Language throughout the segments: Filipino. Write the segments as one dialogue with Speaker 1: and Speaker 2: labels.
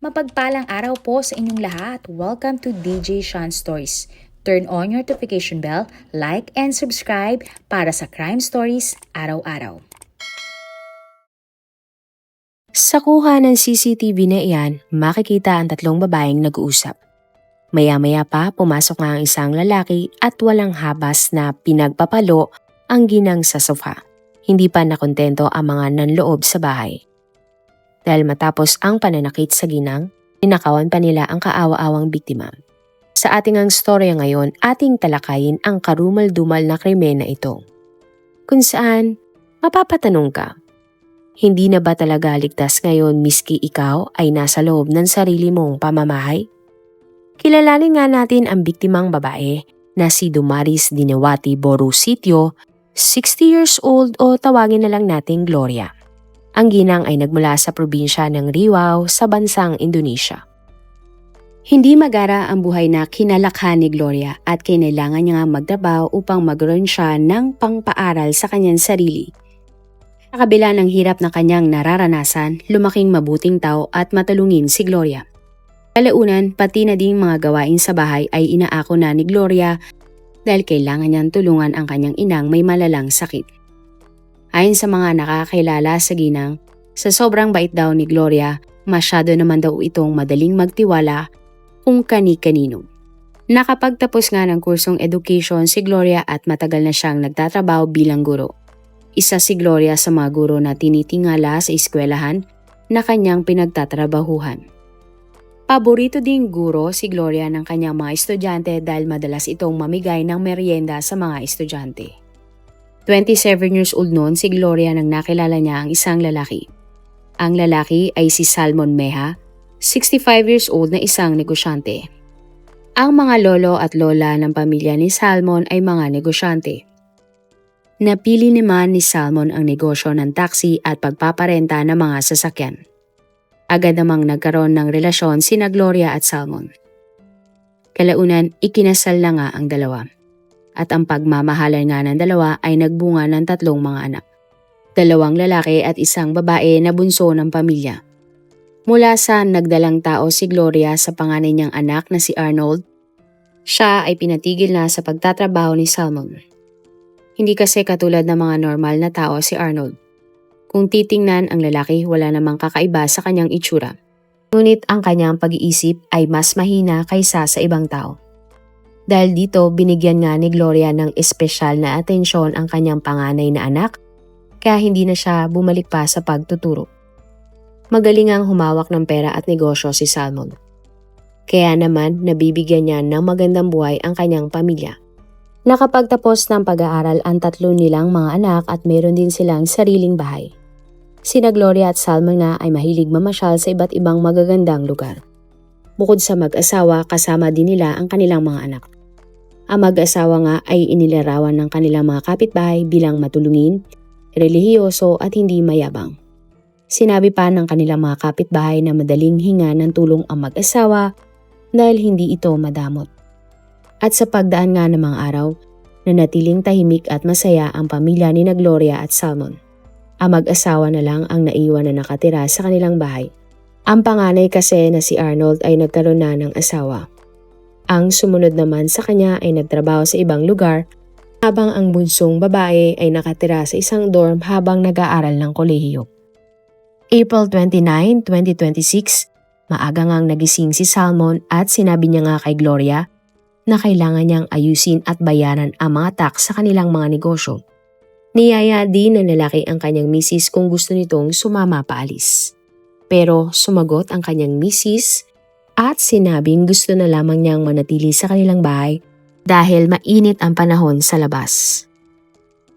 Speaker 1: Mapagpalang araw po sa inyong lahat. Welcome to DJ Sean Stories. Turn on your notification bell, like and subscribe para sa crime stories araw-araw.
Speaker 2: Sa kuha ng CCTV na iyan, makikita ang tatlong babaeng nag-uusap. Maya-maya pa pumasok nga ang isang lalaki at walang habas na pinagpapalo ang ginang sa sofa. Hindi pa nakontento ang mga nanloob sa bahay. Dahil matapos ang pananakit sa ginang, ninakawan pa nila ang kaawa-awang biktima. Sa ating ang storya ngayon, ating talakayin ang karumal-dumal na krimen na ito. Kung saan, mapapatanong ka, hindi na ba talaga ligtas ngayon miski ikaw ay nasa loob ng sarili mong pamamahay? Kilalanin nga natin ang biktimang babae na si Dumaris Dinewati Borusitio, 60 years old o tawagin na lang nating Gloria. Ang ginang ay nagmula sa probinsya ng Riau sa bansang Indonesia. Hindi magara ang buhay na kinalakhan ni Gloria at kinailangan niya nga magtrabaho upang magkaroon siya ng pangpaaral sa kanyang sarili. Sa kabila ng hirap na kanyang nararanasan, lumaking mabuting tao at matalungin si Gloria. Kalaunan, pati na ding mga gawain sa bahay ay inaako na ni Gloria dahil kailangan niyang tulungan ang kanyang inang may malalang sakit. Ayon sa mga nakakilala sa ginang, sa sobrang bait daw ni Gloria, masyado naman daw itong madaling magtiwala kung kani-kanino. Nakapagtapos nga ng kursong education si Gloria at matagal na siyang nagtatrabaho bilang guro. Isa si Gloria sa mga guro na tinitingala sa eskwelahan na kanyang pinagtatrabahuhan. Paborito ding guro si Gloria ng kanyang mga estudyante dahil madalas itong mamigay ng merienda sa mga estudyante. 27 years old noon si Gloria nang nakilala niya ang isang lalaki. Ang lalaki ay si Salmon Meha, 65 years old na isang negosyante. Ang mga lolo at lola ng pamilya ni Salmon ay mga negosyante. Napili naman ni Salmon ang negosyo ng taxi at pagpaparenta ng mga sasakyan. Agad namang nagkaroon ng relasyon sina Gloria at Salmon. Kalaunan, ikinasal na nga ang dalawa. At ang pagmamahalan nga ng dalawa ay nagbunga ng 3 mga anak. 2 lalaki at 1 babae na bunso ng pamilya. Mula sa nagdalang tao si Gloria sa panganay niyang anak na si Arnold, siya ay pinatigil na sa pagtatrabaho ni Salmon. Hindi kasi katulad ng mga normal na tao si Arnold. Kung titingnan ang lalaki, wala namang kakaiba sa kanyang itsura. Ngunit ang kanyang pag-iisip ay mas mahina kaysa sa ibang tao. Dahil dito, binigyan nga ni Gloria ng espesyal na atensyon ang kanyang panganay na anak, kaya hindi na siya bumalik pa sa pagtuturo. Magaling ang humawak ng pera at negosyo si Salmon. Kaya naman, nabibigyan niya ng magandang buhay ang kanyang pamilya. Nakapagtapos ng pag-aaral ang 3 nilang mga anak at mayroon din silang sariling bahay. Sina Gloria at Salmon nga ay mahilig mamasyal sa iba't ibang magagandang lugar. Bukod sa mag-asawa, kasama din nila ang kanilang mga anak. Ang mag-asawa nga ay inilarawan ng kanilang mga kapitbahay bilang matulungin, relihiyoso at hindi mayabang. Sinabi pa ng kanilang mga kapitbahay na madaling hinga ng tulong ang mag-asawa dahil hindi ito madamot. At sa pagdaan nga ng mga araw, nanatiling tahimik at masaya ang pamilya ni Gloria at Salmon. Ang mag-asawa na lang ang naiwan na nakatira sa kanilang bahay. Ang panganay kasi na si Arnold ay nagkaroon na ng asawa. Ang sumunod naman sa kanya ay nagtrabaho sa ibang lugar habang ang bunsong babae ay nakatira sa isang dorm habang nag-aaral ng kolehiyo. April 29, 2026, maaga ngang nagising si Salmon at sinabi niya nga kay Gloria na kailangan niyang ayusin at bayaran ang mga tax sa kanilang mga negosyo. Niyaya din ng lalaki ang kanyang misis kung gusto nitong sumama paalis. Pero sumagot ang kanyang misis at sinabing gusto na lamang niyang manatili sa kanilang bahay dahil mainit ang panahon sa labas.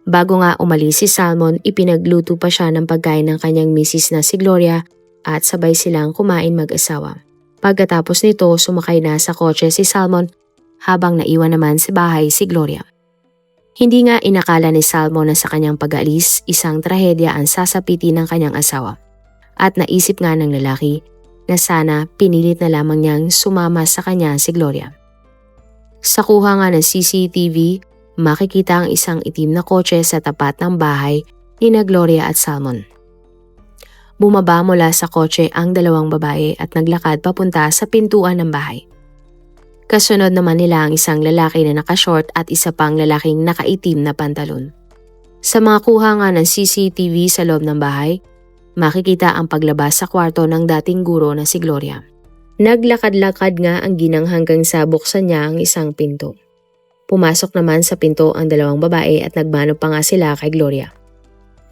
Speaker 2: Bago nga umalis si Salmon, ipinagluto pa siya ng pagkain ng kanyang misis na si Gloria at sabay silang kumain mag-asawa. Pagkatapos nito, sumakay na sa kotse si Salmon habang naiwan naman sa bahay si Gloria. Hindi nga inakala ni Salmon na sa kanyang pag-aalis, isang trahedya ang sasapitin ng kanyang asawa. At naisip nga ng lalaki na sana pinilit na lamang niyang sumama sa kanya si Gloria. Sa kuha nga ng CCTV, makikita ang isang itim na kotse sa tapat ng bahay ni Gloria at Salmon. Bumaba mula sa kotse ang dalawang babae at naglakad papunta sa pintuan ng bahay. Kasunod naman nila ang isang lalaki na nakashort at isa pang lalaking nakaitim na pantalon. Sa mga kuha nga ng CCTV sa loob ng bahay, makikita ang paglabas sa kwarto ng dating guro na si Gloria. Naglakad-lakad nga ang ginang hanggang sa buksan niya ang isang pinto. Pumasok naman sa pinto ang dalawang babae at nagmano pa nga sila kay Gloria.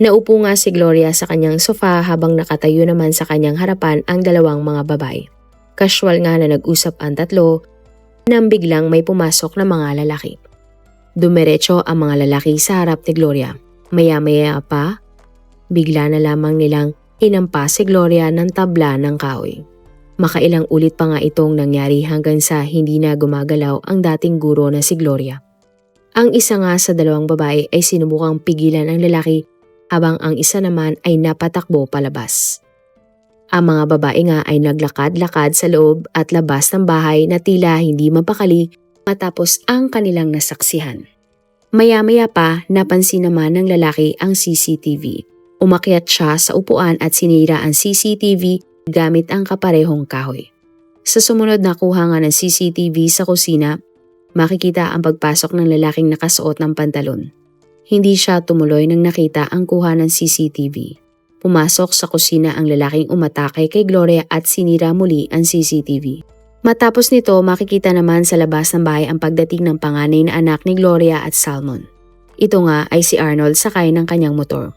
Speaker 2: Naupo nga si Gloria sa kanyang sofa habang nakatayo naman sa kanyang harapan ang dalawang mga babae. Casual nga na nag-usap ang tatlo nang biglang may pumasok na mga lalaki. Dumiretso ang mga lalaki sa harap ni Gloria. Maya-maya pa, bigla na lamang nilang inampa si Gloria ng tabla ng kahoy. Makailang ulit pa nga itong nangyari hanggang sa hindi na gumagalaw ang dating guro na si Gloria. Ang isa nga sa dalawang babae ay sinubukang pigilan ang lalaki habang ang isa naman ay napatakbo palabas. Ang mga babae nga ay naglakad-lakad sa loob at labas ng bahay na tila hindi mapakali matapos ang kanilang nasaksihan. Maya-maya pa napansin naman ng lalaki ang CCTV. Umakyat siya sa upuan at sinira ang CCTV gamit ang kaparehong kahoy. Sa sumunod na kuha nga ng CCTV sa kusina, makikita ang pagpasok ng lalaking nakasuot ng pantalon. Hindi siya tumuloy nang nakita ang kuha ng CCTV. Pumasok sa kusina ang lalaking umatake kay Gloria at sinira muli ang CCTV. Matapos nito, makikita naman sa labas ng bahay ang pagdating ng panganay na anak ni Gloria at Salmon. Ito nga ay si Arnold sakay ng kanyang motor.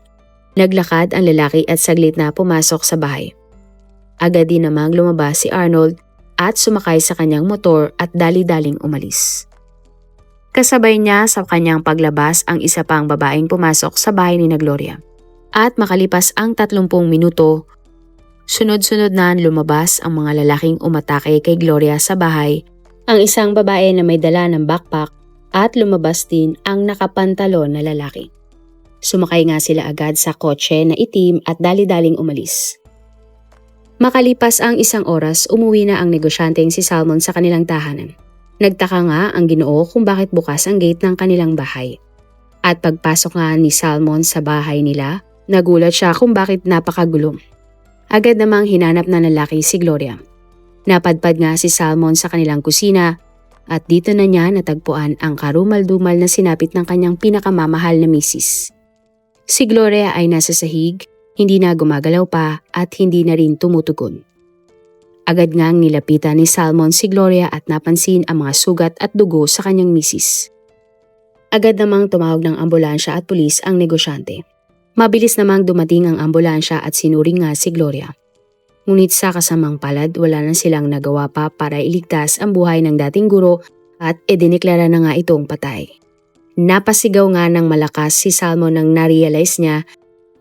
Speaker 2: Naglakad ang lalaki at saglit na pumasok sa bahay. Agad din namang lumabas si Arnold at sumakay sa kanyang motor at dali-daling umalis. Kasabay niya sa kanyang paglabas ang isa pang babaeng pumasok sa bahay ni Gloria. At makalipas ang 30 minuto, sunod-sunod na lumabas ang mga lalaking umatake kay Gloria sa bahay, ang isang babae na may dala ng backpack at lumabas din ang nakapantalon na lalaki. Sumakay nga sila agad sa kotse na itim at dali-daling umalis. Makalipas ang isang oras, umuwi na ang negosyanteng si Salmon sa kanilang tahanan. Nagtaka nga ang Ginoo kung bakit bukas ang gate ng kanilang bahay. At pagpasok nga ni Salmon sa bahay nila, nagulat siya kung bakit napakagulo. Agad namang hinanap na lalaki si Gloria. Napadpad nga si Salmon sa kanilang kusina at dito na niya natagpuan ang karumal-dumal na sinapit ng kanyang pinakamamahal na misis. Si Gloria ay nasa sahig, hindi na gumagalaw pa at hindi na rin tumutugon. Agad ngang nilapitan ni Salmon si Gloria at napansin ang mga sugat at dugo sa kanyang misis. Agad namang tumawag ng ambulansya at pulis ang negosyante. Mabilis namang dumating ang ambulansya at sinuring nga si Gloria. Ngunit sa kasamang palad wala na silang nagawa pa para iligtas ang buhay ng dating guro at idineklara na nga itong patay. Napasigaw nga ng malakas si Salmon nang narealize niya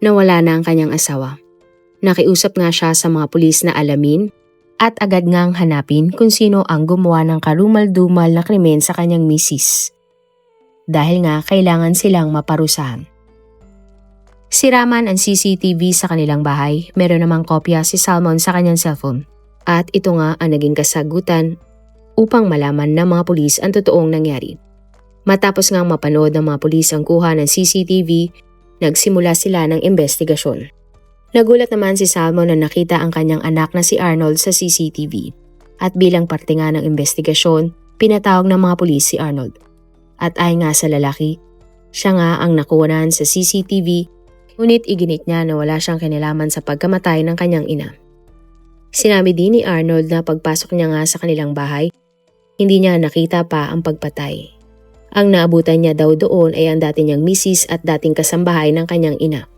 Speaker 2: na wala na ang kanyang asawa. Nakiusap nga siya sa mga pulis na alamin at agad ngang hanapin kung sino ang gumawa ng karumal-dumal na krimen sa kanyang misis. Dahil nga kailangan silang maparusahan. Siraman ang CCTV sa kanilang bahay, meron namang kopya si Salmon sa kanyang cellphone. At ito nga ang naging kasagutan upang malaman ng mga pulis ang totoong nangyari. Matapos ngang mapanood ng mga pulis ang kuha ng CCTV, nagsimula sila ng investigasyon. Nagulat naman si Salmon na nakita ang kanyang anak na si Arnold sa CCTV. At bilang parte nga ng investigasyon, pinatawag ng mga pulis si Arnold. At ay nga sa lalaki, siya nga ang nakuhanan sa CCTV, ngunit iginit niya na wala siyang kinalaman sa pagkamatay ng kanyang ina. Sinabi din ni Arnold na pagpasok niya nga sa kanilang bahay, hindi niya nakita pa ang pagpatay. Ang naabutan niya daw doon ay ang dati niyang misis at dating kasambahay ng kanyang ina.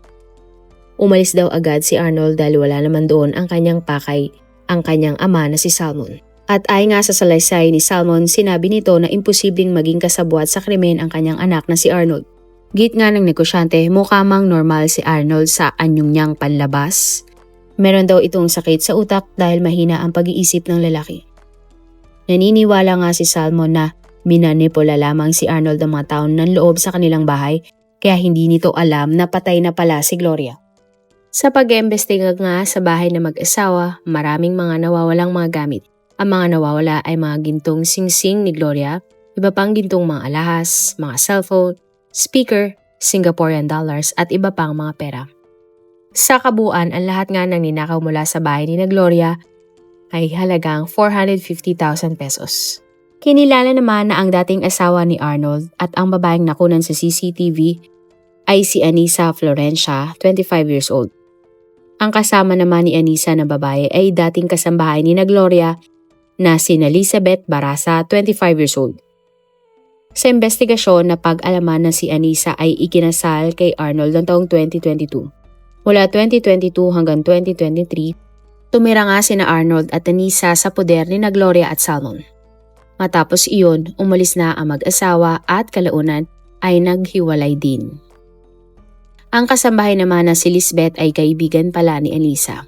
Speaker 2: Umalis daw agad si Arnold dahil wala naman doon ang kanyang pakay, ang kanyang ama na si Salmon. At ay nga sa salaysay ni Salmon, sinabi nito na imposibleng maging kasabwat sa krimen ang kanyang anak na si Arnold. Git nga ng negosyante, mukha mang normal si Arnold sa anyong niyang panlabas. Meron daw itong sakit sa utak dahil mahina ang pag-iisip ng lalaki. Naniniwala nga si Salmon na minanipula lamang si Arnold ang mga taon ng loob sa kanilang bahay kaya hindi nito alam na patay na pala si Gloria. Sa pag-iimbestiga nga sa bahay na mag-asawa, maraming mga nawawalang mga gamit. Ang mga nawawala ay mga gintong singsing ni Gloria, iba pang gintong mga alahas, mga cellphone, speaker, Singaporean dollars at iba pang mga pera. Sa kabuuan, ang lahat nga ng ninakaw mula sa bahay ni na Gloria ay halagang 450,000 pesos. Kinilala naman na ang dating asawa ni Arnold at ang babaeng nakunan sa CCTV ay si Anissa Florencia, 25 years old. Ang kasama naman ni Anissa na babae ay dating kasambahay ni na Gloria na si Elizabeth Barasa, 25 years old. Sa investigasyon, napag-alaman na si Anissa ay ikinasal kay Arnold noong taong 2022. Mula 2022 hanggang 2023, tumira nga sina Arnold at Anissa sa poder ni na Gloria at Salmon. Matapos iyon, umalis na ang mag-asawa at kalaunan ay naghiwalay din. Ang kasambahay naman na si Lisbeth ay kaibigan pala ni Anissa.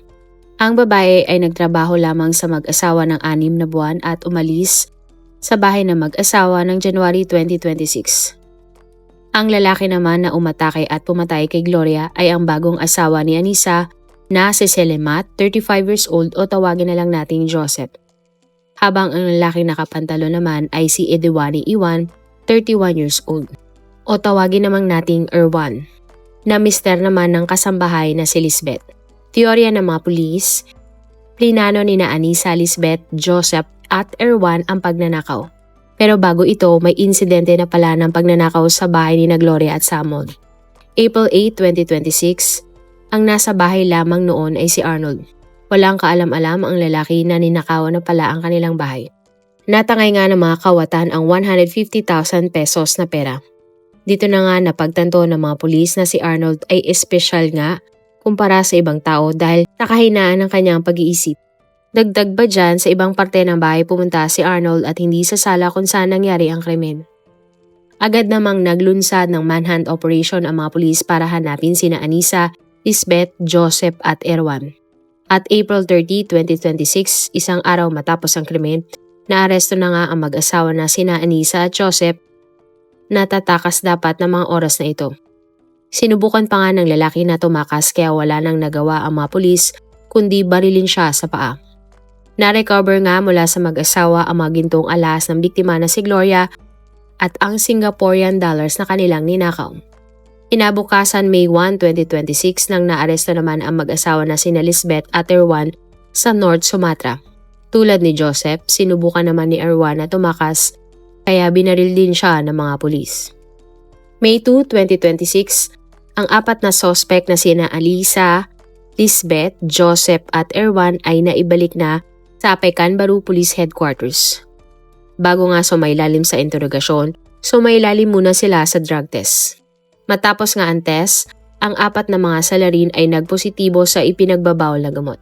Speaker 2: Ang babae ay nagtrabaho lamang sa mag-asawa ng 6 na buwan at umalis sa bahay ng mag-asawa ng January 2026. Ang lalaki naman na umatake at pumatay kay Gloria ay ang bagong asawa ni Anissa na si Selimat, 35 years old o tawagin na lang nating Joseph. Habang ang lalaki nakapantalo naman ay si Edwani Iwan, 31 years old o tawagin namang nating Erwan, na mister naman ng kasambahay na si Lisbeth. Teorya ng mga pulis, plinano ni na Anissa, Lisbeth, Joseph at Erwan ang pagnanakaw. Pero bago ito, may insidente na pala ng pagnanakaw sa bahay ni na Gloria at Salmon. April 8, 2026, ang nasa bahay lamang noon ay si Arnold. Walang kaalam-alam ang lalaki na ninakawan na pala ang kanilang bahay. Natangay nga ng mga kawatan ang 150,000 pesos na pera. Dito na nga napagtanto ng mga pulis na si Arnold ay espesyal nga kumpara sa ibang tao dahil sa kahinaan ng kanyang pag-iisip. Dagdag ba dyan, sa ibang parte ng bahay pumunta si Arnold at hindi sa sala kung saan nangyari ang krimen. Agad namang naglunsad ng manhunt operation ang mga pulis para hanapin sina Anissa, Lisbeth, Joseph at Erwan. At April 30, 2026, isang araw matapos ang krimen, naaresto na nga ang mag-asawa na sina Anissa at Joseph. Natatakas dapat ng mga oras na ito. Sinubukan pa nga ng lalaki na tumakas kaya wala nang nagawa ang mga pulis kundi barilin siya sa paa. Na-recover nga mula sa mag-asawa ang mga gintong alas ng biktima na si Gloria at ang Singaporean dollars na kanilang ninakaw. Inabukasan May 1, 2026 nang naaresto naman ang mag-asawa na sina Lisbeth at Erwan sa North Sumatra. Tulad ni Joseph, sinubukan naman ni Erwan na tumakas kaya binaril din siya ng mga pulis. May 2, 2026, ang 4 na suspect na sina Alisa, Lisbeth, Joseph at Erwan ay naibalik na sa Pekanbaru Police Headquarters. Bago nga sumailalim sa interogasyon, sumailalim muna sila sa drug test. Matapos nga ang test, ang 4 na mga salarin ay nagpositibo sa ipinagbabawal na gamot.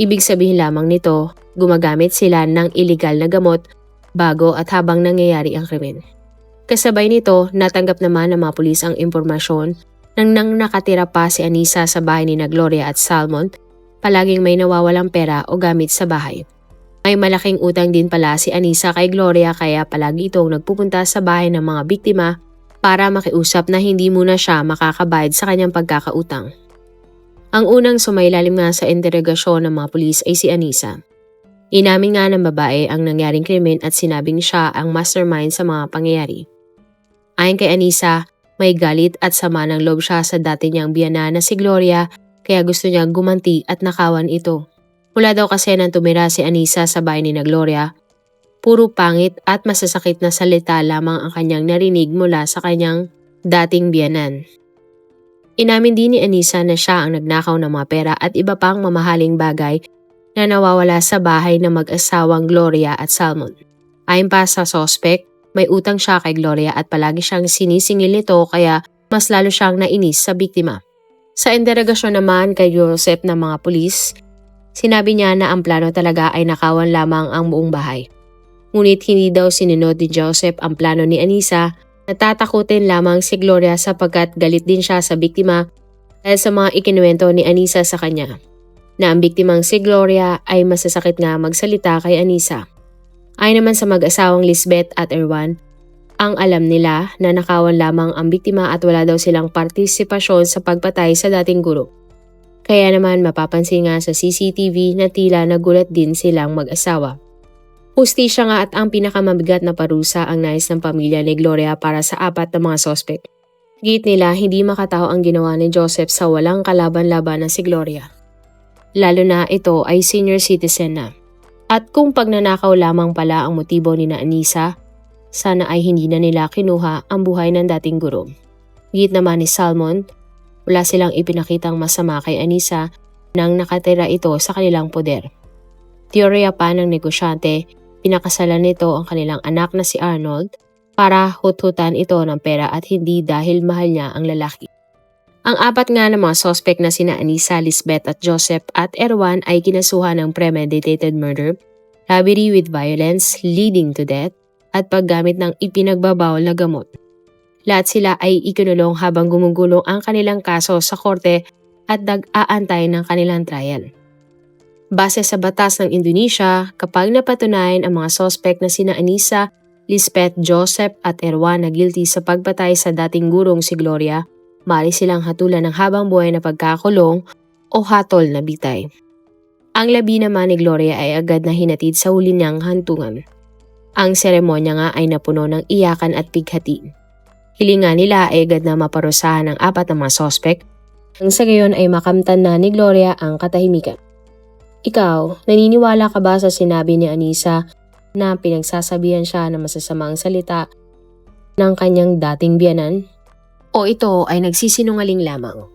Speaker 2: Ibig sabihin lamang nito, gumagamit sila ng illegal na gamot bago at habang nangyayari ang krimen. Kasabay nito, natanggap naman ng mga pulis ang impormasyon nang nakatira pa si Anissa sa bahay ni na Gloria at Salmon, palaging may nawawalang pera o gamit sa bahay. May malaking utang din pala si Anissa kay Gloria kaya palagi itong nagpupunta sa bahay ng mga biktima para makiusap na hindi muna siya makakabayad sa kanyang pagkakautang. Ang unang sumailalim nga sa interogasyon ng mga pulis ay si Anissa. Inamin nga ng babae ang nangyaring krimen at sinabing siya ang mastermind sa mga pangyayari. Ayon kay Anissa, may galit at sama ng loob siya sa dati niyang biyana na si Gloria kaya gusto niyang gumanti at nakawan ito. Mula daw kasi nang tumira si Anissa sa bahay ni na Gloria, puro pangit at masasakit na salita lamang ang kanyang narinig mula sa kanyang dating biyanan. Inamin din ni Anissa na siya ang nagnakaw ng mga pera at iba pang mamahaling bagay na nawawala sa bahay ng mag-asawang Gloria at Salmon. Ayon pa sa suspect, may utang siya kay Gloria at palagi siyang sinisingil nito kaya mas lalo siyang nainis sa biktima. Sa interogasyon naman kay Joseph ng mga pulis, sinabi niya na ang plano talaga ay nakawan lamang ang buong bahay. Ngunit hindi daw sinunod ni Joseph ang plano ni Anissa, natatakutin lamang si Gloria sapagkat galit din siya sa biktima dahil sa mga ikinuwento ni Anissa sa kanya. Na ang biktimang si Gloria ay masasakit nga magsalita kay Anissa. Ayon naman sa mag-asawang Lisbeth at Erwan, ang alam nila na nakawan lamang ang biktima at wala daw silang partisipasyon sa pagpatay sa dating guro. Kaya naman mapapansin nga sa CCTV na tila nagulat din silang mag-asawa. Hustisya nga at ang pinakamabigat na parusa ang nais ng pamilya ni Gloria para sa 4 na mga suspect. Git nila hindi makatao ang ginawa ni Joseph sa walang kalaban-laban na si Gloria. Lalo na ito ay senior citizen na. At kung pagnanakaw lamang pala ang motibo ni na Anisa, sana ay hindi na nila kinuha ang buhay ng dating guro. Git naman ni Salmon, wala silang ipinakitang masama kay Anisa nang nakatira ito sa kanilang poder. Teorya pa ng negosyante, pinakasalan nito ang kanilang anak na si Arnold para hut-hutan ito ng pera at hindi dahil mahal niya ang lalaki. Ang apat nga ng mga suspect na sina Anisa, Lisbeth at Joseph at Erwan ay kinasuhan ng premeditated murder, robbery with violence leading to death, at paggamit ng ipinagbabawal na gamot. Lahat sila ay ikinulong habang gumugulong ang kanilang kaso sa korte at nag-aantay ng kanilang trial. Base sa batas ng Indonesia, kapag napatunayan ang mga suspect na sina Anisa, Lisbeth, Joseph at Erwan na guilty sa pagpatay sa dating gurong si Gloria, maaari silang hatulan ng habang buhay na pagkakulong o hatol na bitay. Ang labi naman ni Gloria ay agad na hinatid sa huli niyang hantungan. Ang seremonya nga ay napuno ng iyakan at pighati. Hilingan nila ay agad na maparusahan ng apat na mga suspect, nang sa gayon ay makamtan na ni Gloria ang katahimikan. Ikaw, naniniwala ka ba sa sinabi ni Anisa na pinagsasabihan siya ng masasamang salita ng kanyang dating biyanan? O ito ay nagsisinungaling lamang?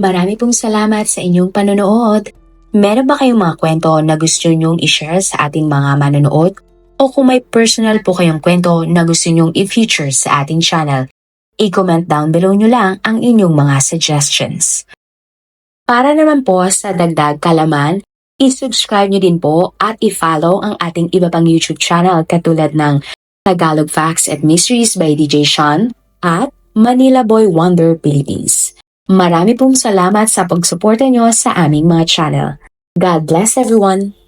Speaker 1: Marami pong salamat sa inyong panonood. Meron ba kayong mga kwento na gusto nyong i-share sa ating mga manonood? O kung may personal po kayong kwento na gusto nyong i-feature sa ating channel, i-comment down below nyo lang ang inyong mga suggestions. Para naman po sa dagdag kalaman, i-subscribe nyo din po at i-follow ang ating iba pang YouTube channel katulad ng Tagalog Facts and Mysteries by DJ Sean at Manila Boy Wonder Philippines. Marami pong salamat sa pagsuporta nyo sa aming mga channel. God bless everyone!